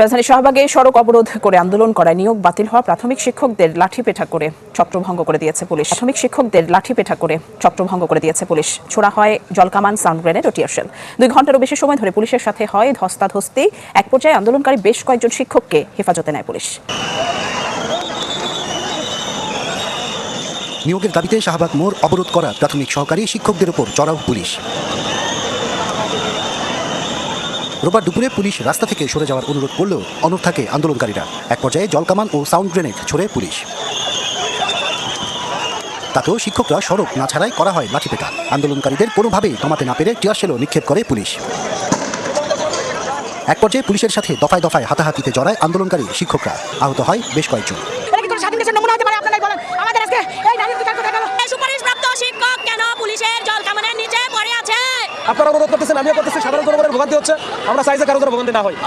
রাজধানী শাহবাগে সড়ক অবরোধ করে আন্দোলন করায় নিয়োগ বাতিল হওয়া প্রাথমিক শিক্ষকদের লাঠিপেটা করে ছত্রভঙ্গ করে দিয়েছে পুলিশ। ছোড়া হয় জলকামান, সাউন্ড গ্রেনেড ও টিয়ারশেল। 2 ঘন্টারও বেশি সময় ধরে পুলিশের সাথে হয় ধস্তাধস্তি। এক পর্যায়ে আন্দোলনকারী বেশ কয়েকজন শিক্ষককে হেফাজতে নেয় পুলিশ। নিয়োগের দাবিতে শাহবাগ মোড় অবরোধ করা প্রাথমিক সহকারী শিক্ষকদের উপর চড়াও পুলিশ। রোববার দুপুরে পুলিশ রাস্তা থেকে সরে যাওয়ার অনুরোধ করলেও অনড় থাকে আন্দোলনকারীরা। এক পর্যায়ে জলকামান ও সাউন্ড গ্রেনেড ছোড়ে পুলিশ। তাতেও শিক্ষকরা সড়ক না ছাড়াই করা হয় লাঠিপেটা। আন্দোলনকারীদের কোনোভাবেই থামাতে না পেরে টিয়ারশেলও নিক্ষেপ করে পুলিশ। এক পর্যায়ে পুলিশের সাথে দফায় দফায় হাতাহাতিতে জড়ায় আন্দোলনকারী শিক্ষকরা। আহত হয় বেশ কয়েকজন। আপনারা অনুরোধ করতেছেন, আমিও করতেছি, সাধারণ জনগণের ভোগান্তি হচ্ছে, আমরা চাই যে কারো যেন ভোগান্তি না হয়।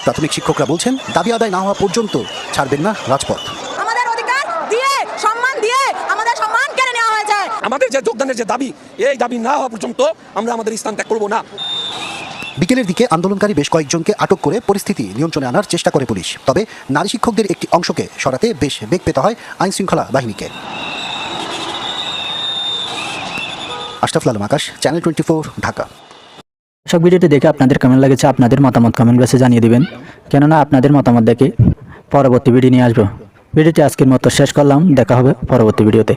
প্রাথমিক শিক্ষকরা বলছেন, দাবি আদায় না হওয়া পর্যন্ত ছাড়বেন না রাজপথ। আমাদের অধিকার দিয়ে, সম্মান দিয়ে আমাদের সম্মান কেড়ে নেওয়া হয়েছে। আমাদের যে যোগদানের যে দাবি, এই দাবি না হওয়া পর্যন্ত আমরা আমাদের স্থান ত্যাগ করব না। বিকেলের দিকে আন্দোলনকারী বেশ কয়েকজনকে আটক করে পরিস্থিতি নিয়ন্ত্রণে আনার চেষ্টা করে পুলিশ। তবে নারী শিক্ষকদের একটি অংশকে সরাতে বেশ বেগ পেতে হয় আইন শৃঙ্খলা বাহিনীকে। আশরাফুল আলম আকাশ, চ্যানেল 24, ঢাকা। সব ভিডিওটি দেখে আপনাদের কেমন লেগেছে আপনাদের মতামত কমেন্ট বক্সে জানিয়ে দিবেন, কেননা আপনাদের মতামত দেখে পরবর্তী ভিডিও নিয়ে আসবো। ভিডিওটি আজকের মতো শেষ করলাম, দেখা হবে পরবর্তী ভিডিওতে।